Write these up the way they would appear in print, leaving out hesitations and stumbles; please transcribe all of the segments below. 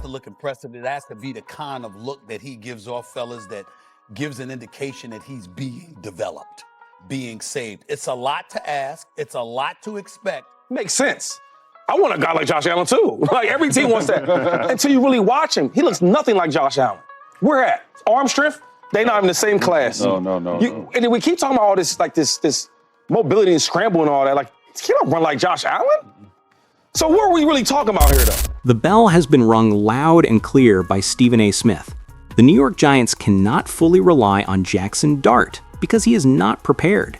to look impressive. It has to be the kind of look that he gives off, fellas, that gives an indication that he's being developed, being saved. It's a lot to ask. It's a lot to expect. Makes sense. I want a guy like Josh Allen, too. Like, every team wants that. Until you really watch him, he looks nothing like Josh Allen. Where at? Arm strength? They not even the same class. No. And then we keep talking about all this, like, this mobility and scramble and all that. Like, he don't run like Josh Allen. So what are we really talking about here, though? The bell has been rung loud and clear by Stephen A. Smith. The New York Giants cannot fully rely on Jaxon Dart because he is not prepared.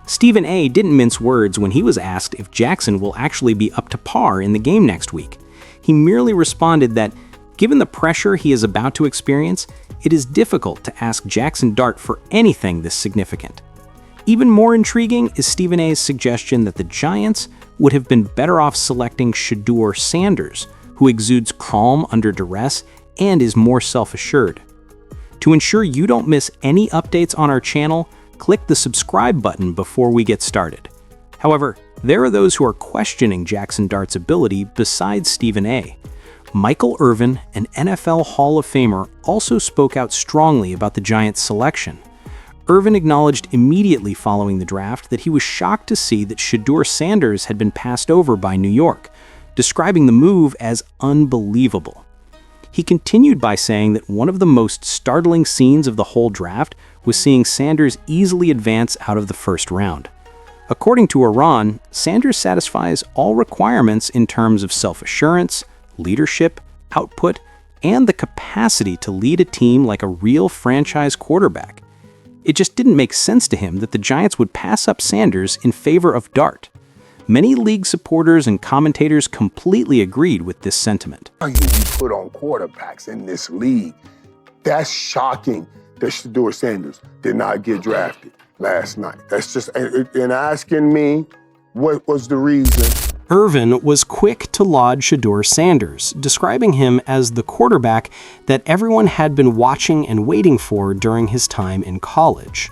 Stephen A. didn't mince words when he was asked if Jaxon will actually be up to par in the game next week. He merely responded that, given the pressure he is about to experience, it is difficult to ask Jaxon Dart for anything this significant. Even more intriguing is Stephen A.'s suggestion that the Giants would have been better off selecting Shedeur Sanders, who exudes calm under duress and is more self-assured. To ensure you don't miss any updates on our channel, click the subscribe button before we get started. However, there are those who are questioning Jaxon Dart's ability besides Stephen A. Michael Irvin, an NFL Hall of Famer, also spoke out strongly about the Giants' selection. Irvin acknowledged immediately following the draft that he was shocked to see that Shedeur Sanders had been passed over by New York, describing the move as unbelievable. He continued by saying that one of the most startling scenes of the whole draft was seeing Sanders easily advance out of the first round. According to Iran, Sanders satisfies all requirements in terms of self-assurance, leadership, output, and the capacity to lead a team like a real franchise quarterback. It just didn't make sense to him that the Giants would pass up Sanders in favor of Dart. Many league supporters and commentators completely agreed with this sentiment. You put on quarterbacks in this league. That's shocking that Shedeur Sanders did not get drafted last night. That's just, and asking me what was the reason. Irvin was quick to laud Shedeur Sanders, describing him as the quarterback that everyone had been watching and waiting for during his time in college.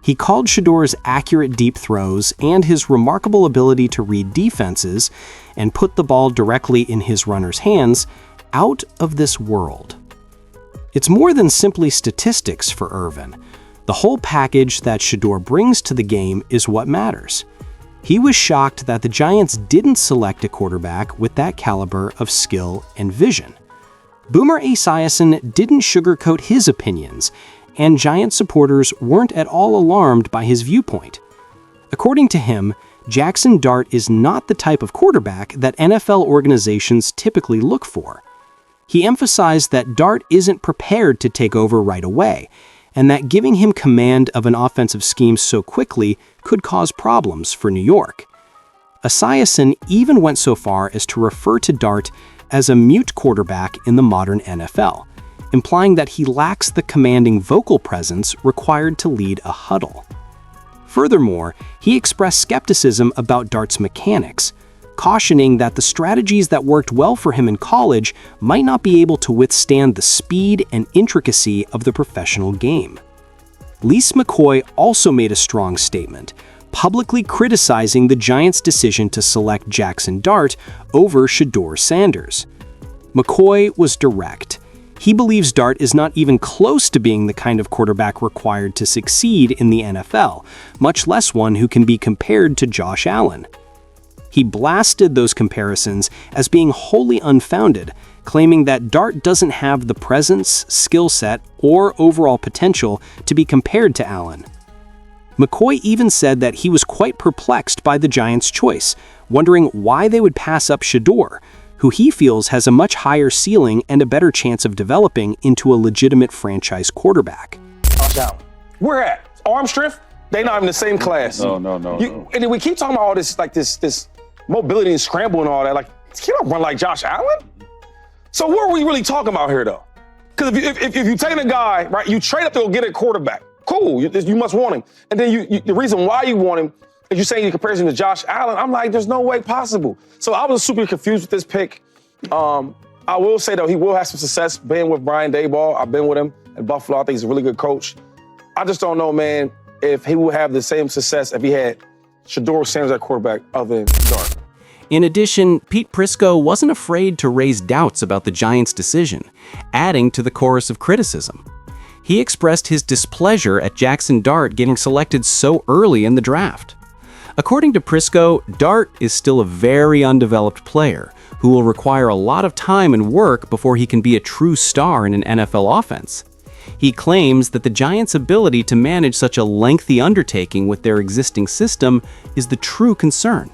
He called Shedeur's accurate deep throws and his remarkable ability to read defenses and put the ball directly in his runner's hands out of this world. It's more than simply statistics for Irvin. The whole package that Shedeur brings to the game is what matters. He was shocked that the Giants didn't select a quarterback with that caliber of skill and vision. Boomer Esiason didn't sugarcoat his opinions, and Giant supporters weren't at all alarmed by his viewpoint. According to him, Jaxon Dart is not the type of quarterback that NFL organizations typically look for. He emphasized that Dart isn't prepared to take over right away, and that giving him command of an offensive scheme so quickly could cause problems for New York. Esiason even went so far as to refer to Dart as a mute quarterback in the modern NFL, implying that he lacks the commanding vocal presence required to lead a huddle. Furthermore, he expressed skepticism about Dart's mechanics, cautioning that the strategies that worked well for him in college might not be able to withstand the speed and intricacy of the professional game. Lise McCoy also made a strong statement, publicly criticizing the Giants' decision to select Jaxon Dart over Shedeur Sanders. McCoy was direct. He believes Dart is not even close to being the kind of quarterback required to succeed in the NFL, much less one who can be compared to Josh Allen. He blasted those comparisons as being wholly unfounded, claiming that Dart doesn't have the presence, skill set, or overall potential to be compared to Allen. McCoy even said that he was quite perplexed by the Giants' choice, wondering why they would pass up Shedeur, who he feels has a much higher ceiling and a better chance of developing into a legitimate franchise quarterback. Where at? Arm strength? They not even the same class. No. And then we keep talking about all this, like this mobility and scramble and all that. Like, he don't run like Josh Allen. So what are we really talking about here, though? Because if you're taking a guy, right, you trade up to go get a quarterback. Cool, you must want him. And then the reason why you want him is you're saying in comparison to Josh Allen. I'm like, there's no way possible. So I was super confused with this pick. I will say, though, he will have some success being with Brian Daboll. I've been with him at Buffalo. I think he's a really good coach. I just don't know, man, if he will have the same success if he had Shedeur Sanders at quarterback other than Dart. In addition, Pete Prisco wasn't afraid to raise doubts about the Giants' decision, adding to the chorus of criticism. He expressed his displeasure at Jaxon Dart getting selected so early in the draft. According to Prisco, Dart is still a very undeveloped player who will require a lot of time and work before he can be a true star in an NFL offense. He claims that the Giants' ability to manage such a lengthy undertaking with their existing system is the true concern.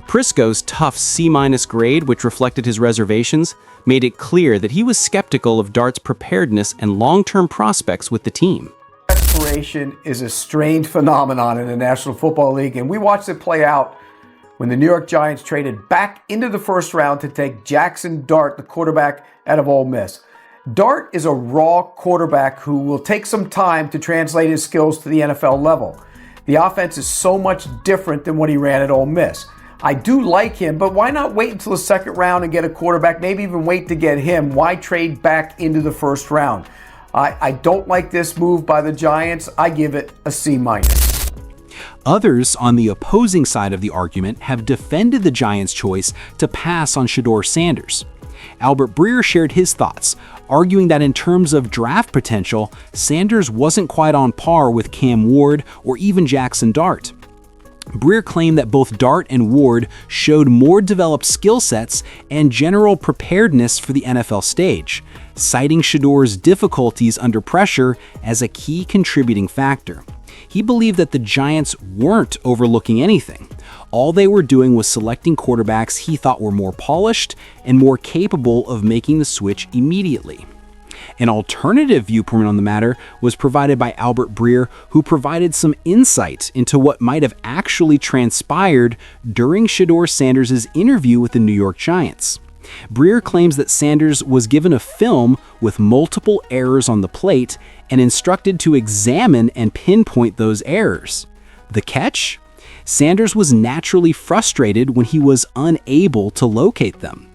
Prisco's tough C- grade, which reflected his reservations, made it clear that he was skeptical of Dart's preparedness and long-term prospects with the team. Desperation is a strange phenomenon in the National Football League, and we watched it play out when the New York Giants traded back into the first round to take Jaxon Dart, the quarterback out of Ole Miss. Dart is a raw quarterback who will take some time to translate his skills to the NFL level. The offense is so much different than what he ran at Ole Miss. I do like him, but why not wait until the second round and get a quarterback? Maybe even wait to get him. Why trade back into the first round? I don't like this move by the Giants. I give it a C-. Others on the opposing side of the argument have defended the Giants' choice to pass on Shedeur Sanders. Albert Breer shared his thoughts, arguing that in terms of draft potential, Sanders wasn't quite on par with Cam Ward or even Jaxon Dart. Breer claimed that both Dart and Ward showed more developed skill sets and general preparedness for the NFL stage, citing Shedeur's difficulties under pressure as a key contributing factor. He believed that the Giants weren't overlooking anything. All they were doing was selecting quarterbacks he thought were more polished and more capable of making the switch immediately. An alternative viewpoint on the matter was provided by Albert Breer, who provided some insight into what might have actually transpired during Shedeur Sanders' interview with the New York Giants. Breer claims that Sanders was given a film with multiple errors on the plate and instructed to examine and pinpoint those errors. The catch? Sanders was naturally frustrated when he was unable to locate them.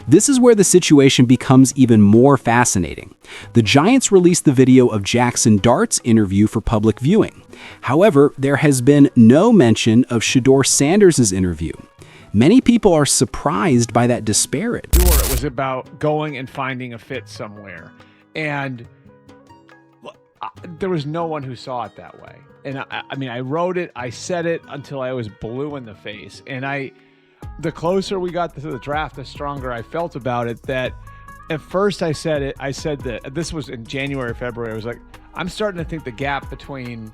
This is where the situation becomes even more fascinating. The Giants released the video of Jaxon Dart's interview for public viewing. However, there has been no mention of Shedeur Sanders' interview. Many people are surprised by that disparity. It was about going and finding a fit somewhere. And there was no one who saw it that way. And I wrote it, I said it until I was blue in the face. And the closer we got to the draft, the stronger I felt about it. That at first I said that this was in January, February. I was like, I'm starting to think the gap between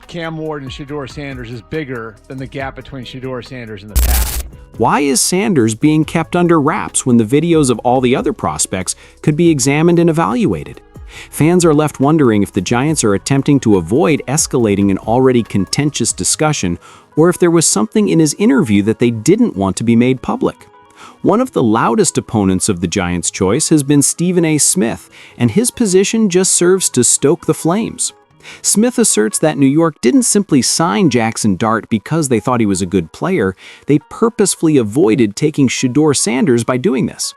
Cam Ward and Shedeur Sanders is bigger than the gap between Shedeur Sanders and the past. Why is Sanders being kept under wraps when the videos of all the other prospects could be examined and evaluated? Fans are left wondering if the Giants are attempting to avoid escalating an already contentious discussion, or if there was something in his interview that they didn't want to be made public. One of the loudest opponents of the Giants' choice has been Stephen A. Smith, and his position just serves to stoke the flames. Smith asserts that New York didn't simply sign Jaxon Dart because they thought he was a good player, they purposefully avoided taking Shedeur Sanders by doing this.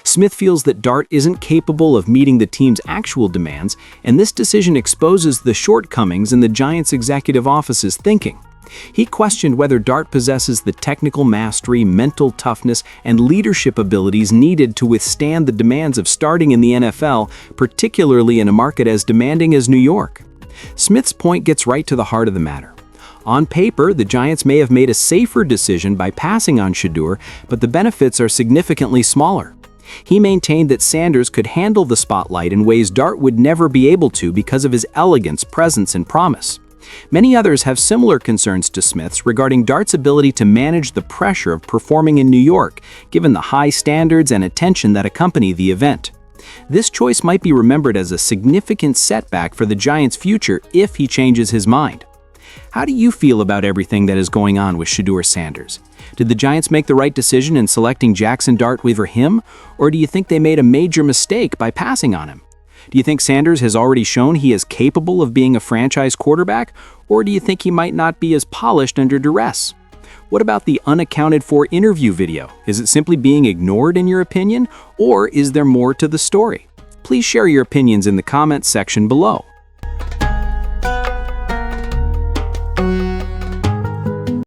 Smith feels that Dart isn't capable of meeting the team's actual demands, and this decision exposes the shortcomings in the Giants' executive office's thinking. He questioned whether Dart possesses the technical mastery, mental toughness, and leadership abilities needed to withstand the demands of starting in the NFL, particularly in a market as demanding as New York. Smith's point gets right to the heart of the matter. On paper, the Giants may have made a safer decision by passing on Shedeur, but the benefits are significantly smaller. He maintained that Sanders could handle the spotlight in ways Dart would never be able to because of his elegance, presence, and promise. Many others have similar concerns to Smith's regarding Dart's ability to manage the pressure of performing in New York, given the high standards and attention that accompany the event. This choice might be remembered as a significant setback for the Giants' future if he changes his mind. How do you feel about everything that is going on with Shedeur Sanders? Did the Giants make the right decision in selecting Jaxon Dart over him, or do you think they made a major mistake by passing on him? Do you think Sanders has already shown he is capable of being a franchise quarterback, or do you think he might not be as polished under duress? What about the unaccounted for interview video? Is it simply being ignored in your opinion, or is there more to the story? Please share your opinions in the comments section below.